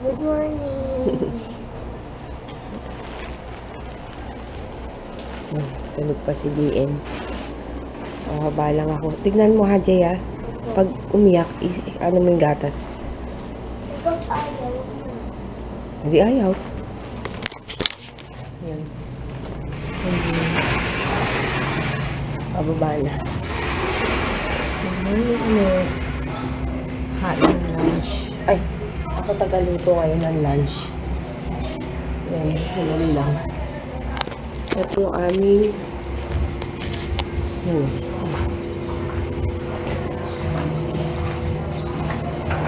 Good morning. Tulog pa si DM. Haba lang ako. Tignan mo ha, Jay, ha. Pag umiyak, ano mo yung gatas? Ikaw ayaw. Hindi ayaw. Yan. Pababa na. Hain ng lunch. Ay, ako tagaluto ngayon ng lunch. Yan, hinuli lang. Ito yung aming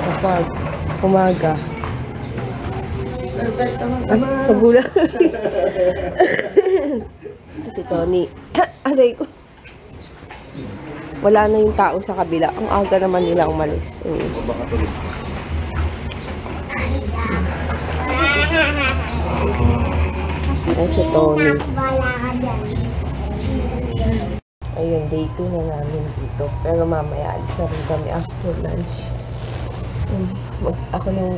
kapag umaga. Ay, pagula. Si Tony. Aray ko. Wala na yung tao sa kabila. Ang aga naman nila umalis. Ay, si Tony. Ayun, day 2 na namin dito. Pero mamaya, alis na rin kami after lunch. Ako yung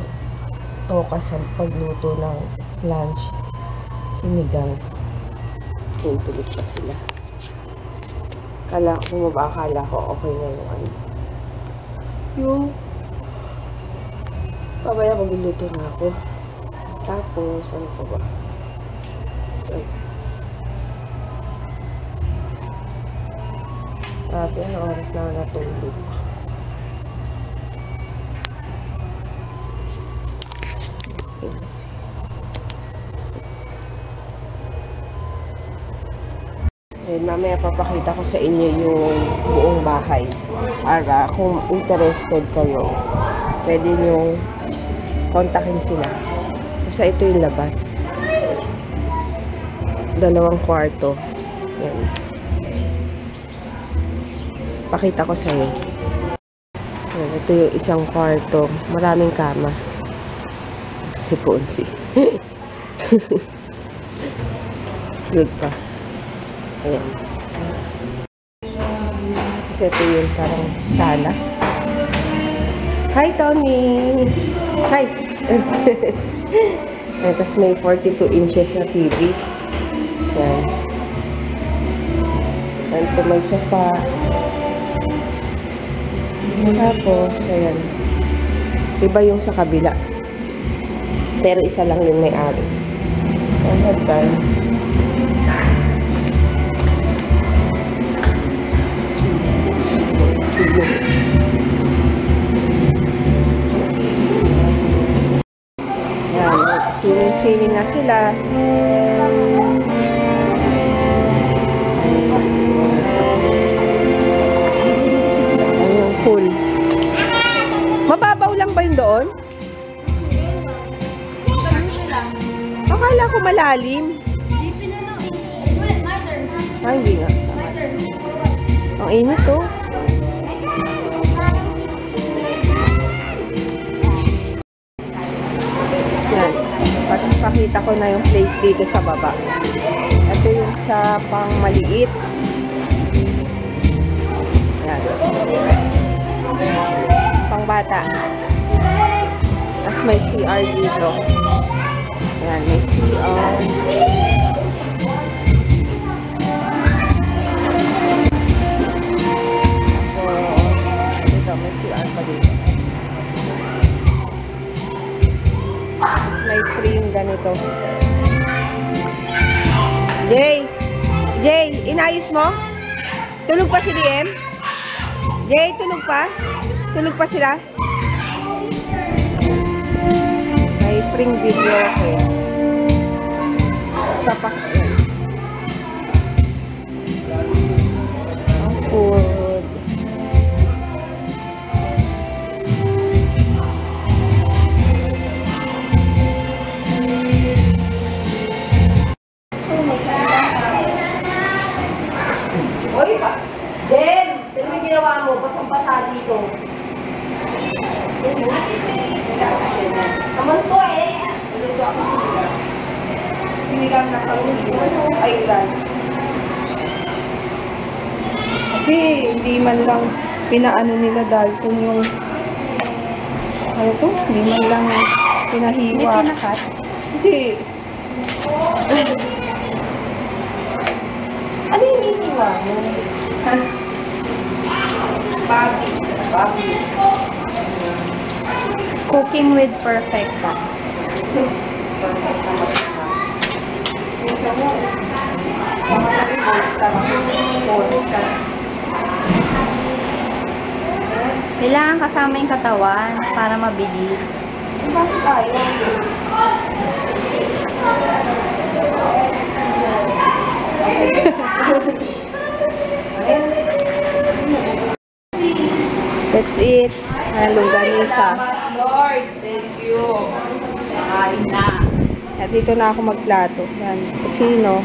tokas sa pagluto ng lunch. Sinigang. Tulog pa sila. Akala ko okay na yung ano. Yung babaya magluluto na ako. Tapos, ano pa ba? Ay. Grabe, ano oras na natulog. And mamaya papakita ko sa inyo yung buong bahay. Para kung interested kayo, pwede nyo kontakin sila. Basta ito yung labas. 2 kwarto. Yan. Pakita ko sa'yo. Yan, ito yung isang kwarto. Maraming kama. Si Ponsi. Good pa. Ayan. Kasi ito yung parang sala. Hi, Tony! Hi! Ayan, tapos may 42 inches na TV. Ayan. Ayan, ito may sofa. Tapos, ayan. Iba yung sa kabila. Pero isa lang yung may-ari. Ayan, hagdan. Swimming na sila. Ayun, pool. Mababaw lang ba yun doon? Akala ko malalim. Ay, hindi nga. Ang init to. Yan. Pakita ko na yung place dito sa baba. Ito yung sa pang maliit. Yan. Pang bata. Tapos may CR dito. Yan, may CR. Dito, may CR pa dito. May frame ganito. Jay, inayos mo? Tulog pa si DM? Jay, tulog pa? Tulog pa sila? May frame video, okay. Stop pa. Ang food. Dito. Naman po eh. Nalito ako sinigang. Sinigang na kalusin. Ay, lunch. Kasi hindi man lang pinaano nila Dalton yung ano to? Hindi man lang Pinahiwa. Hindi pinakat. Hindi. Ano yung hinihiwa mo? Babi. Babi. Cooking with Perfecta. Perfect naman siya. Minsan mo, mga sabi, balls ka lang. Balls ka lang. Kailangan kasama yung katawan para mabilis. Bakit ayaw? That's it. Longganisa. Lord, thank you. Kain na. At dito na ako magplato. Yan. Kusino.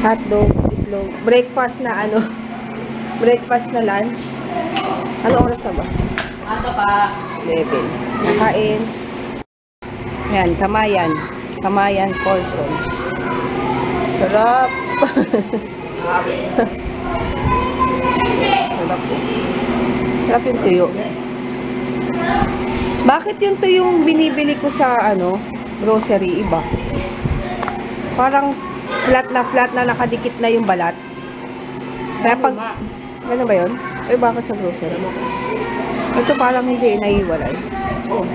Hotdog. Itlog. Breakfast na ano. Breakfast na lunch. Ano oras na ba? Ano pa? 11. Nakain. Yan. Kamayan. Kamayan portion. Sarap. Sarap. Sarap yung tuyo. Bakit yung tuyong binibili ko sa ano, grocery iba? Parang flat na nakadikit na yung balat. Kaya pag ano ba 'yon? Ay bakit sa grocery? Ito parang hindi naiiwalay. Oh.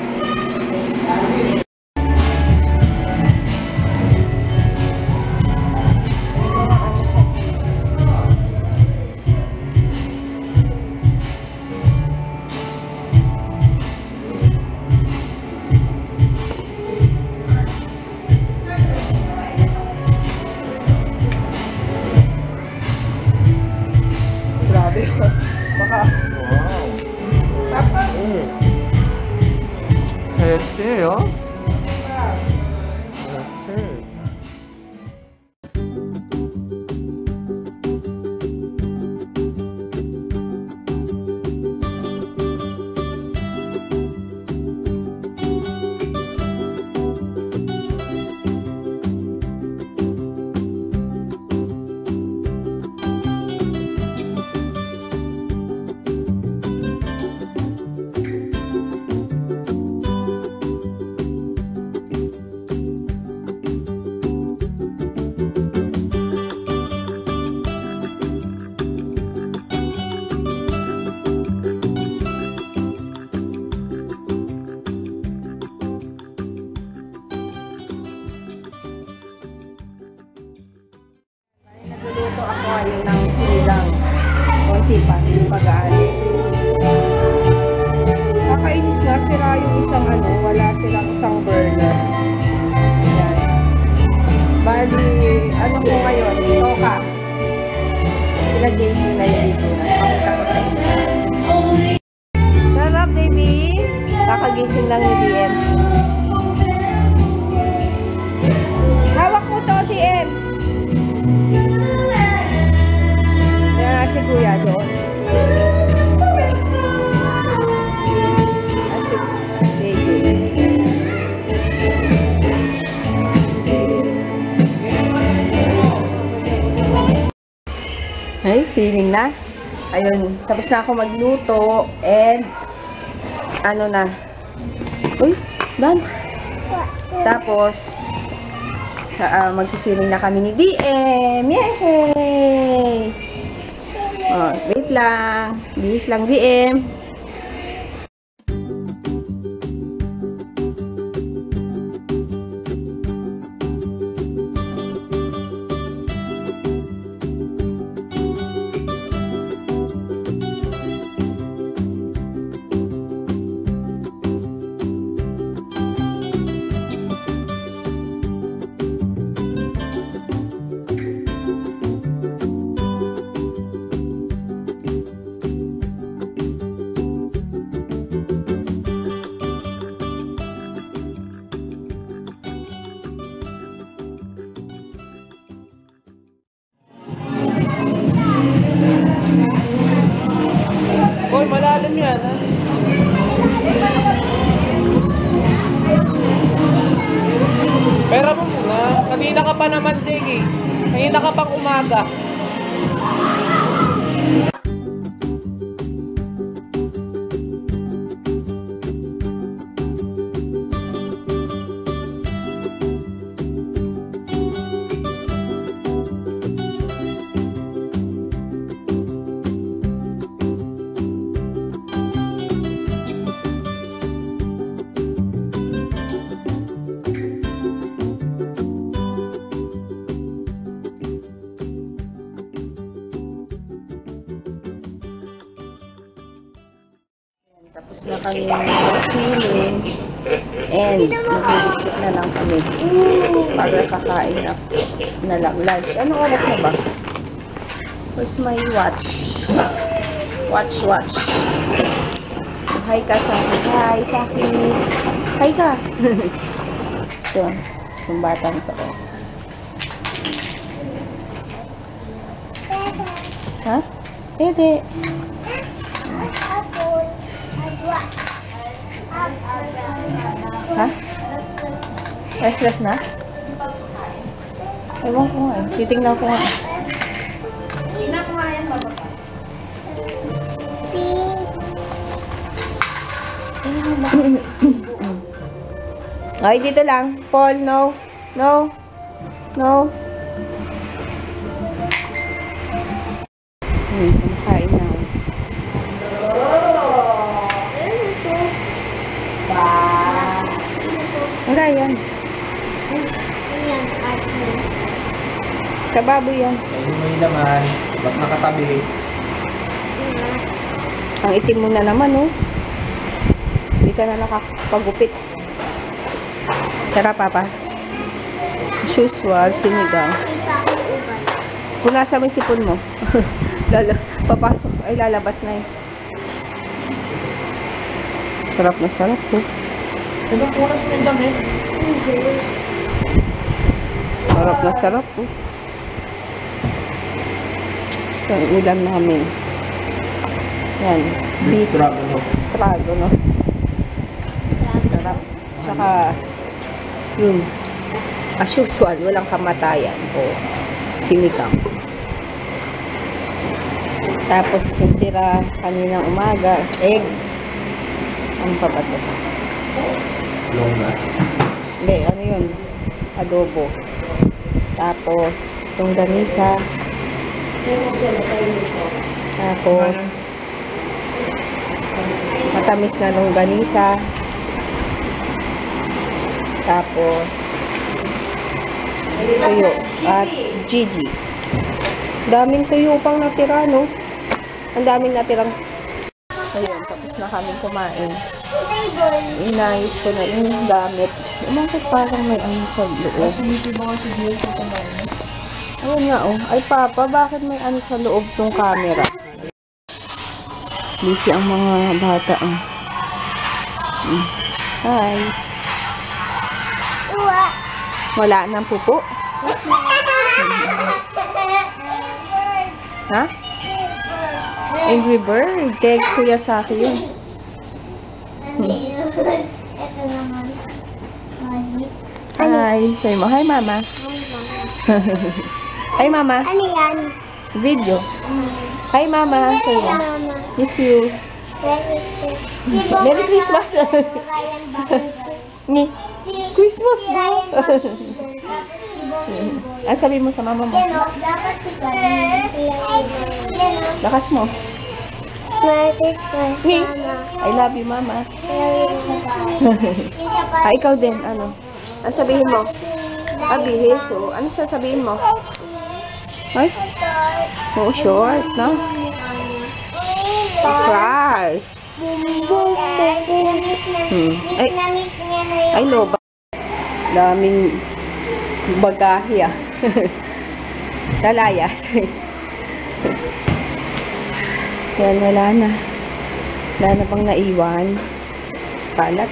Grabe. Baka. Wow. Papa. Healthy, oh. Healthy. Nagluluto ako ngayon ng sinigang. Konti pa, yung pag-aali. Kakainis na, sira yung isang ano, wala silang isang burner. Ayan. Bali, ano ko ngayon, toka. Sila JJ na yung dito. Pakita ko sa inyo. Sarap, baby! Kakagising lang ni DM. Hawak mo to, DM! Kaya si Kuya doon. Si JJ. Ay, siling na. Ayun, tapos na ako magluto and ano na. Uy, dance. Tapos magsisiling na kami ni DM. Yay! Oh, wait lang. Bihis lang, DM. Boy, malalim yan, ha? Pera mo muna. Kanina ka pa naman, Jiggy. Kanina ka pang umaga. Tapos na kami swimming. And magbibigit na lang kami. Para kakain na lang lunch. Anong oras na ba? Where's my watch? Watch. Hi ka, Saki. Hi, Saki. Hi ka. Ito, yung batang to. Ha? Pwede. Ha? Restless na? Ewan ko nga eh. Titignan ko nga eh. Ay, dito lang. Paul, no. No. Kumakain na. Wala yan. Sa baboy yan. Ayun mo yung laman. Ba't nakatabi? Ang itim mo na naman, oh. Hindi ka na nakapagupit. Tara, Papa. As usual, sinigang. Punasan mo yung sipon mo. Papasok. Ay, lalabas na yun. Sarap na sarap, oh. Ilang oras mo yung damit? Sarap na sarap, oh. Ito ang ulam namin. Yan. Beef strago, no? Sarap. Tsaka, yun. As usual, walang kamatayan o sinigang. Tapos, yung tira kaninang umaga, egg. Ano pa ba ito? Longa. Hindi, ano yun? Adobo. Tapos, yung ganisa. Tapos, matamis na longganisa. Tapos, tuyo. At Gigi. Daming tuyo pang natira, no? Ang daming natirang. Ayun, tapos na kami kumain. Inayos ko na yung gamit. Umakit parang may ano sa loob. Ayun nga, oh. Ay, Papa, bakit may ano sa loob ng camera? Busy ang mga bata, oh. Hi. Wala nang pupo? Ha? Angry Bird. Kay Kuya Saki yun. Ito naman. Hi. Say mo, hi, Mama. Hi, Mama. Ano yan? Video. Hi, Mama. Say mo. Mama. Miss you. Merry Christmas. Ni. Christmas Si mo. Ryan Ah, sabi mo sa mama mo. Yan o, dapat si Yan o. Lakas mo. Merry Christmas, Ni. Mama. I love you, Mama. Merry Christmas. Ah, ikaw din. Ano? Ano sabihin mo? Ah, bihis. So, ano sasabihin mo? Nice? Oo, short, no? Crush. Ay, Miss niya na yun. ay, loba. Daming bagahe, ah. Lalayas. Yan, wala na. Wala na pang naiwan. Kalat.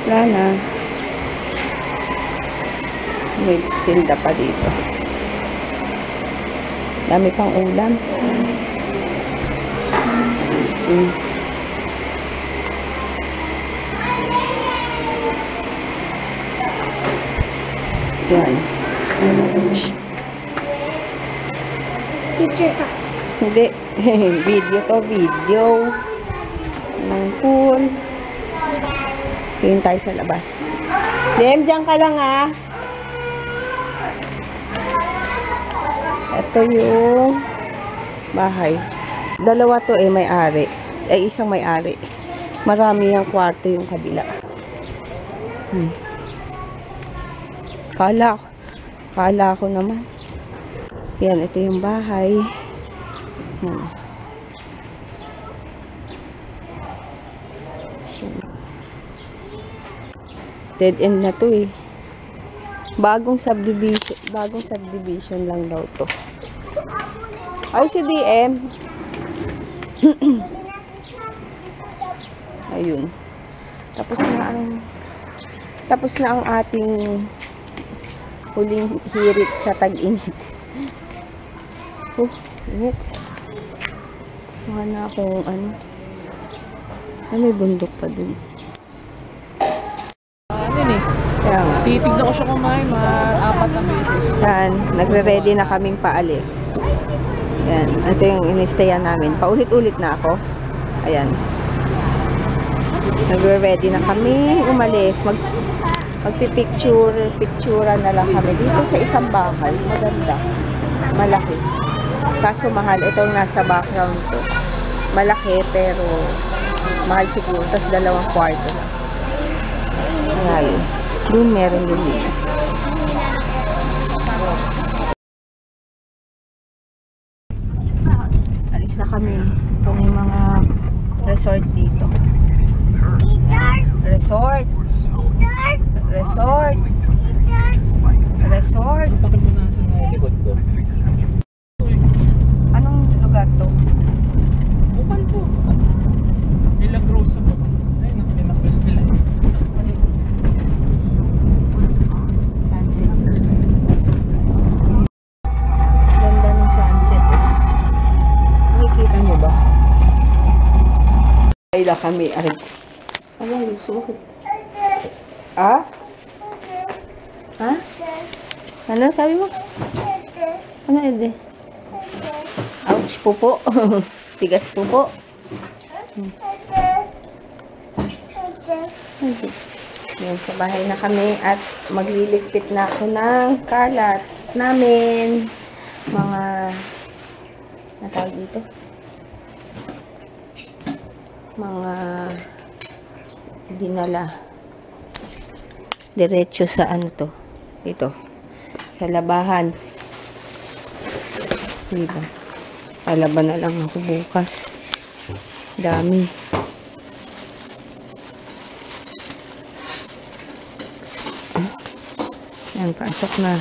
Wala na. May tinda pa dito. Dami pang ulam. Yan. Shh. Picture ka. Hindi. Video to, video. Ng pool. Tingin tayo sa labas. Dem, dyan ka lang, ah. Ito yung bahay. Dalawa to may-ari. Ay, isang may-ari. Marami yung kwarto yung kabila. Kala ko naman. Yan, ito yung bahay. Dead end na to eh. Bagong subdivision lang daw to. Ay, si DM. Ayun. Tapos na ang ating huling hirit sa tag-init. Init. Mga na akong ano. Ay, may bundok pa dun. Ano yun eh? Kaya nga. Titignan ko siya kumain mga 4 na beses. Yan, nagre-ready na kaming paalis. Yan, ito yung inistayan namin. Paulit-ulit na ako. Ayan. Nagre-ready na kami umalis. Picturean na lang kami. Dito sa isang bahay, maganda. Malaki. Kaso mahal. Ito yung nasa background ko. Malaki pero mahal siguro. Tapos 2 kwarto lang. Ayan. Doon meron din dito. Alis na kami. Ito na yung mga resort dito. Resort. Bakit mo nasa likod ko? Anong lugar to? Bukal to. Ilang rows sa bukal. Ayun, pinaklas nila. Sunset. Ganda ng sunset. Nakikita nyo ba? Ay na kami. Ay, sumakit. Ah? Ha? Ano sabi mo? Ano ede? Ouch, pupo. Tigas pupo. Yan, sa bahay na kami at magliligpit na ako ng kalat namin. Mga natawag dito? Mga dinala. Diretso sa ano to? Ito. Sa labahan. Dito. Alaban na lang ako bukas. Dami. Yan, pasok na.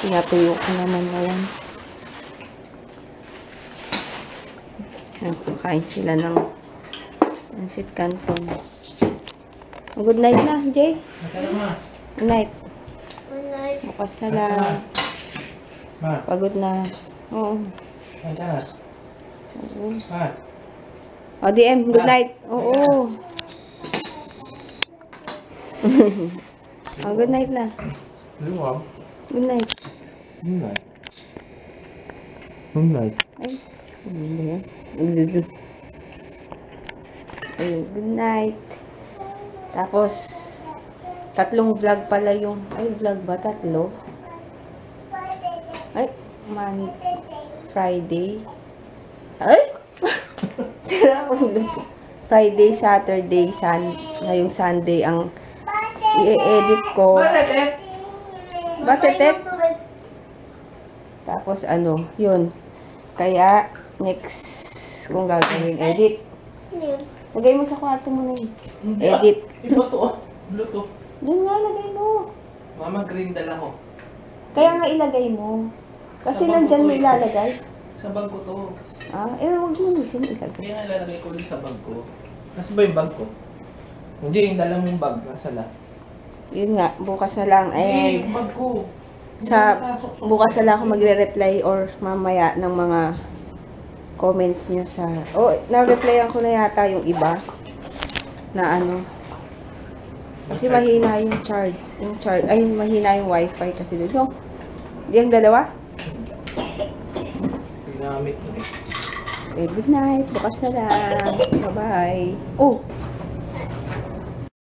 Pinatuyo ko naman na yan. Yan, kukain sila ng Pansit Canton. Good night na, Jay. Good night. Bukas na lang. Pagod na. Oo. O, DM, good night. Oo. O, good night na. Good night. Ay, ano ba yan? Ayun, good night. Tapos, 3 vlog pala yung, ay, vlog ba? 3? Ay, Friday. Ay! Friday, Saturday, ngayong Sunday ang i-edit ko. Batetet? Tapos, ano, yun. Kaya, next, kung gagawin edit. Lagay mo sa kwarto mo na yun. Edit. Ito to. Bluetooth. Doon nga, lagay mo. Mama, green dala ko. Kaya nga ilagay mo. Kasi nandyan mo ilalagay. Sa bag ko to. Ah, huwag mo dyan ilagay. Kaya nga ilalagay ko ulit sa bag ko. Nasa ba yung bag ko? Hindi, yung dala mong bag. Nasa la. Yun nga, bukas na lang. Hindi, And yung bag ko. bukas na lang ako magre-reply or mamaya ng mga comments nyo sa... Oh, na-replyan ko na yata yung iba. Na ano. Kasi mahina yung charge. Ay, mahina yung wifi kasi doon. No? Yung dalawa? Ginamit ko eh. Okay, good night. Bukas na lang. Bye-bye. Oh!